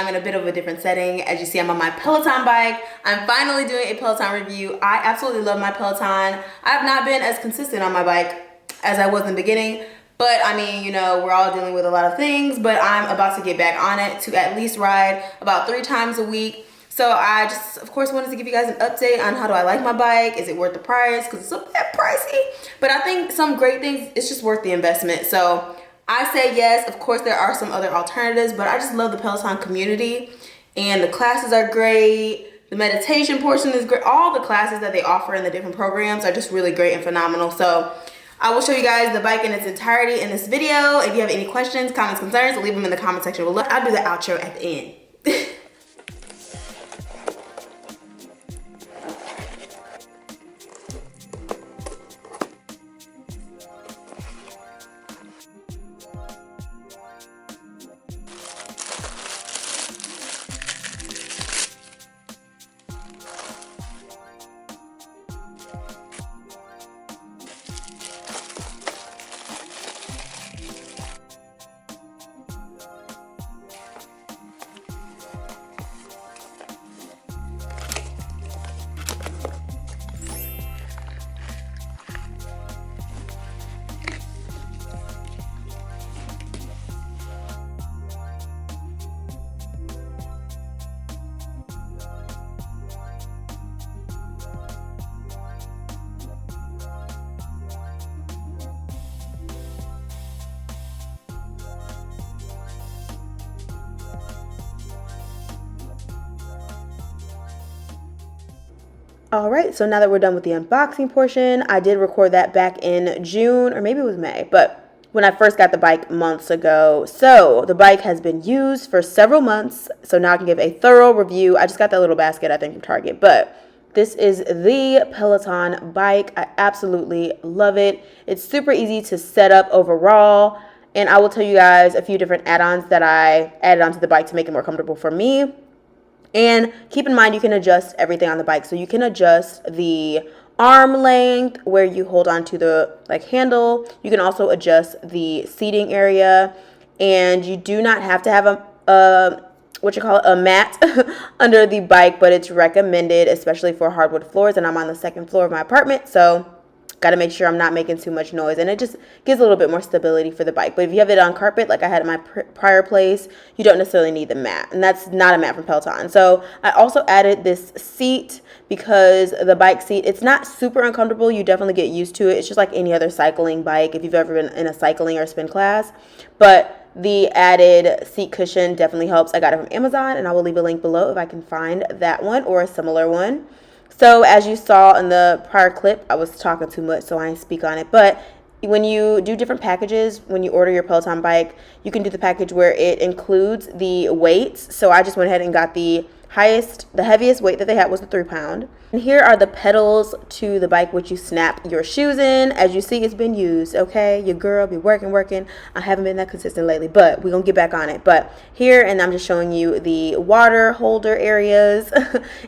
I'm in a bit of a different setting. As you see, I'm on my Peloton bike. I'm finally doing a Peloton review. I absolutely love my Peloton. I have not been as consistent on my bike as I was in the beginning, but I mean, you know, we're all dealing with a lot of things, but I'm about to get back on it to at least ride about 3 times a week. So I just, of course, wanted to give you guys an update on how do I like my bike. Is it worth the price? Because it's a bit pricey, but I think some great things, it's just worth the investment. So I say yes. Of course, there are some other alternatives, but I just love the Peloton community, and the classes are great. The meditation portion is great. All the classes that they offer in the different programs are just really great and phenomenal. So I will show you guys the bike in its entirety in this video. If you have any questions, comments, concerns, leave them in the comment section below. I'll do the outro at the end. All right, so now that we're done with the unboxing portion, I did record that back in June, or maybe it was May, but when I first got the bike months ago. So the bike has been used for several months, so now I can give a thorough review. I just got that little basket, I think, from Target, but this is the Peloton bike. I absolutely love it. It's super easy to set up overall, and I will tell you guys a few different add-ons that I added onto the bike to make it more comfortable for me. And keep in mind, you can adjust everything on the bike. So you can adjust the arm length where you hold on to the handle. You can also adjust the seating area, and you do not have to have a mat under the bike, but it's recommended, especially for hardwood floors. And I'm on the 2nd floor of my apartment, so got to make sure I'm not making too much noise, and it just gives a little bit more stability for the bike. But if you have it on carpet like I had in my prior place, you don't necessarily need the mat, and that's not a mat from Peloton. So I also added this seat because the bike seat, it's not super uncomfortable. You definitely get used to it. It's just like any other cycling bike if you've ever been in a cycling or spin class, but the added seat cushion definitely helps. I got it from Amazon, and I will leave a link below if I can find that one or a similar one. So as you saw in the prior clip, I was talking too much, so I didn't speak on it. But when you do different packages, when you order your Peloton bike, you can do the package where it includes the weights. So I just went ahead and got the heaviest weight that they had was the 3-pound. And here are the pedals to the bike, which you snap your shoes in. As you see, it's been used, okay? Your girl be working. I haven't been that consistent lately, but we're going to get back on it. But here, and I'm just showing you the water holder areas.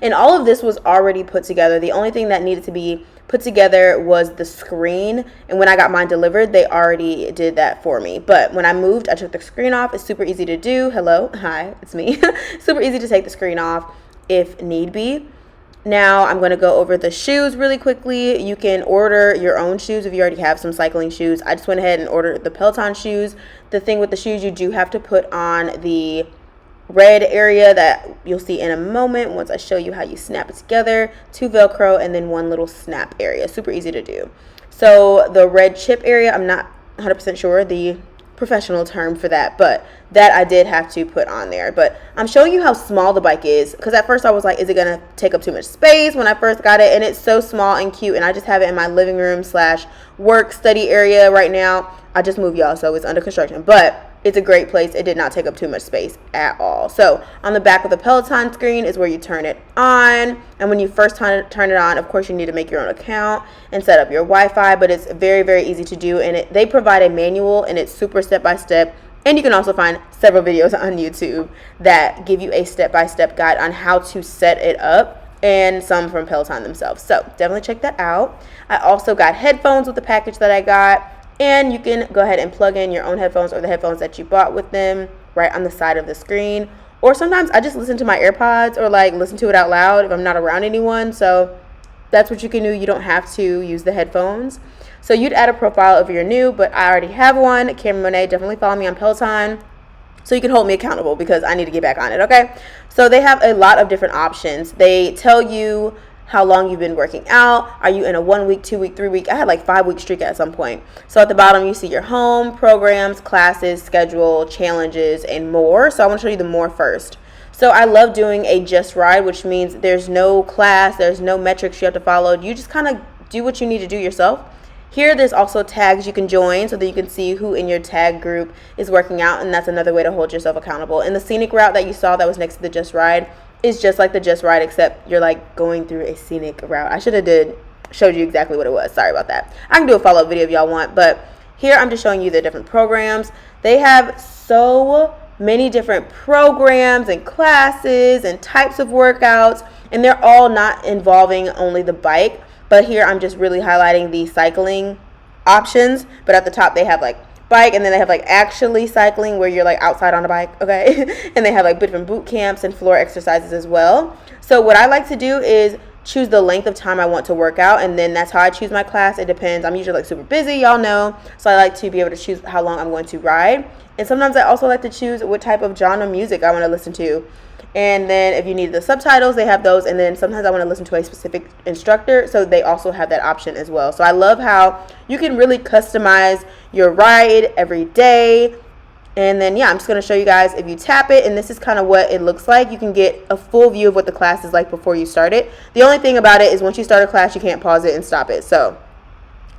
And all of this was already put together. The only thing that needed to be put together was the screen, and when I got mine delivered, they already did that for me. But when I moved, I took the screen off. It's super easy to do. Hi, it's me. Super easy to take the screen off if need be. Now I'm going to go over the shoes really quickly. You can order your own shoes if you already have some cycling shoes. I just went ahead and ordered the Peloton shoes. The thing with the shoes, you do have to put on the red area that you'll see in a moment once I show you how you snap it together. 2 Velcro and then 1 little snap area. Super easy to do. So the red chip area, I'm not 100% sure the professional term for that, but that I did have to put on there. But I'm showing you how small the bike is, because at first I was like, is it gonna take up too much space when I first got it? And it's so small and cute, and I just have it in my living room / work study area right now. I just moved, y'all, so it's under construction, but it's a great place. It did not take up too much space at all. So on the back of the Peloton screen is where you turn it on. And when you first turn it on, of course, you need to make your own account and set up your Wi-Fi. But it's very, very easy to do. And they provide a manual, and it's super step-by-step. And you can also find several videos on YouTube that give you a step-by-step guide on how to set it up, and some from Peloton themselves. So definitely check that out. I also got headphones with the package that I got. And you can go ahead and plug in your own headphones or the headphones that you bought with them right on the side of the screen. Or sometimes I just listen to my AirPods or like listen to it out loud if I'm not around anyone. So that's what you can do. You don't have to use the headphones. So you'd add a profile if you're new, but I already have one. Kameron Monet, definitely follow me on Peloton so you can hold me accountable because I need to get back on it, okay? So they have a lot of different options. They tell you how long you've been working out. Are you in a 1 week, 2 week, 3 week? I had like 5 week streak at some point. So at the bottom, you see your home, programs, classes, schedule, challenges, and more. So I want to show you the more first. So I love doing a just ride, which means there's no class, there's no metrics you have to follow. You just kind of do what you need to do yourself. Here, there's also tags you can join so that you can see who in your tag group is working out, and that's another way to hold yourself accountable. And the scenic route that you saw that was next to the Just Ride is just like the Just Ride, except you're like going through a scenic route. I should have showed you exactly what it was. Sorry about that. I can do a follow-up video if y'all want, but here I'm just showing you the different programs. They have so many different programs and classes and types of workouts, and they're all not involving only the bike. But here I'm just really highlighting the cycling options. But at the top they have like bike, and then they have like actually cycling where you're like outside on a bike, okay? And they have like different boot camps and floor exercises as well. So what I like to do is choose the length of time I want to work out, and then that's how I choose my class. It depends. I'm usually like super busy, y'all know. So I like to be able to choose how long I'm going to ride. And sometimes I also like to choose what type of genre music I want to listen to. And then if you need the subtitles, they have those. And then sometimes I want to listen to a specific instructor, so they also have that option as well. So I love how you can really customize your ride every day. And then, yeah, I'm just going to show you guys if you tap it, and this is kind of what it looks like. You can get a full view of what the class is like before you start it. The only thing about it is once you start a class, you can't pause it and stop it. So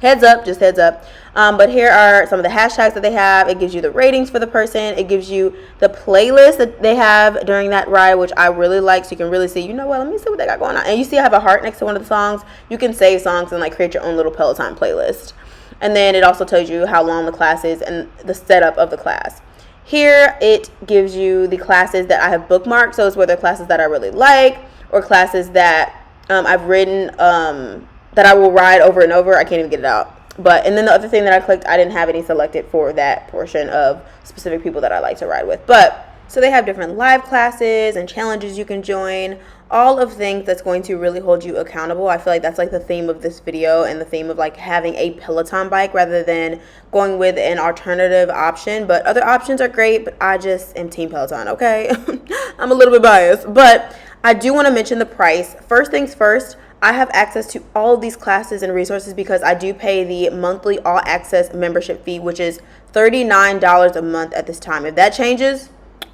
heads up, just heads up. But here are some of the hashtags that they have. It gives you the ratings for the person. It gives you the playlist that they have during that ride, which I really like. So you can really see, you know what, let me see what they got going on. And you see I have a heart next to one of the songs. You can save songs and like create your own little Peloton playlist. And then it also tells you how long the class is and the setup of the class. Here it gives you the classes that I have bookmarked. So it's whether classes that I really like or classes that I've ridden that I will ride over and over. I can't even get it out. And then the other thing that I clicked, I didn't have any selected for that portion of specific people that I like to ride with. But so they have different live classes and challenges you can join, all of things that's going to really hold you accountable. I feel like that's like the theme of this video and the theme of like having a Peloton bike rather than going with an alternative option. But other options are great, but I just am team Peloton, okay? I'm a little bit biased, but I do want to mention the price. First things first, I have access to all of these classes and resources because I do pay the monthly all access membership fee, which is $39 a month at this time. If that changes,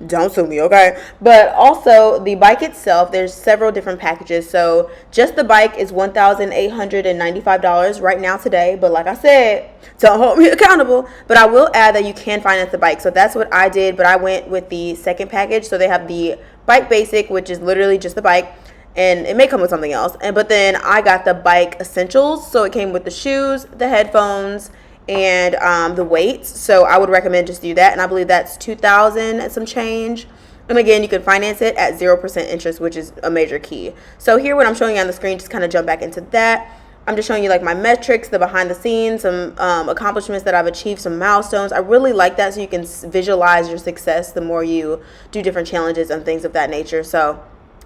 don't sue me, okay? But also the bike itself, there's several different packages. So just the bike is $1,895 right now today. But like I said, don't hold me accountable. But I will add that you can finance the bike. So that's what I did. But I went with the second package. So they have the bike basic, which is literally just the bike. And it may come with something else. But then I got the bike essentials. So it came with the shoes, the headphones, and the weights. So I would recommend just do that. And I believe that's $2,000 and some change. And again, you can finance it at 0% interest, which is a major key. So here, what I'm showing you on the screen, just kind of jump back into that. I'm just showing you like my metrics, the behind the scenes, some accomplishments that I've achieved, some milestones. I really like that so you can visualize your success the more you do different challenges and things of that nature. So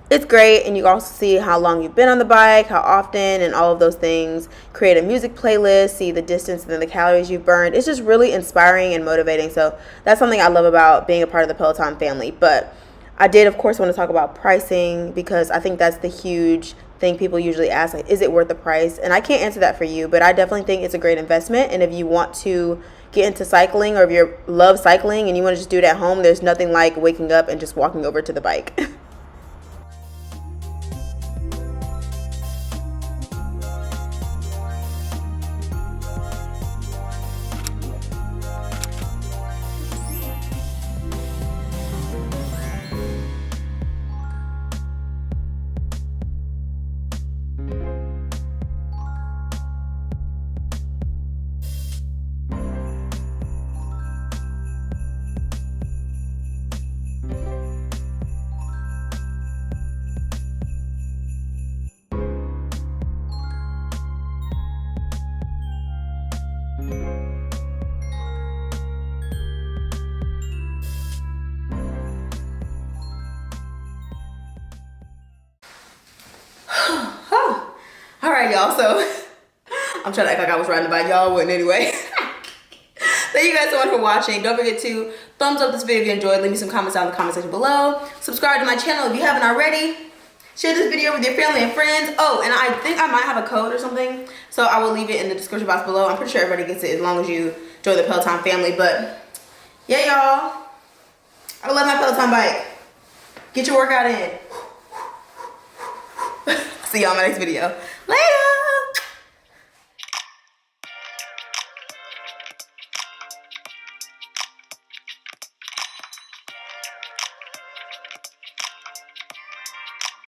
it's great, and you can also see how long you've been on the bike, how often, and all of those things. Create a music playlist, see the distance and then the calories you've burned. It's just really inspiring and motivating. So that's something I love about being a part of the Peloton family. But I did, of course, want to talk about pricing because I think that's the huge thing people usually ask, like, is it worth the price? And I can't answer that for you, but I definitely think it's a great investment. And if you want to get into cycling, or if you love cycling and you want to just do it at home, there's nothing like waking up and just walking over to the bike. ride, y'all, so I'm trying to act like I was riding the bike. Y'all wouldn't anyway. Thank you guys so much for watching. Don't forget to thumbs up this video if you enjoyed. Leave me some comments down in the comment section below. Subscribe to my channel if you haven't already. Share this video with your family and friends. Oh, and I think I might have a code or something, so I will leave it in the description box below. I'm pretty sure everybody gets it as long as you join the Peloton family. But yeah, y'all, I love my Peloton bike. Get your workout in. See y'all in my next video. Later.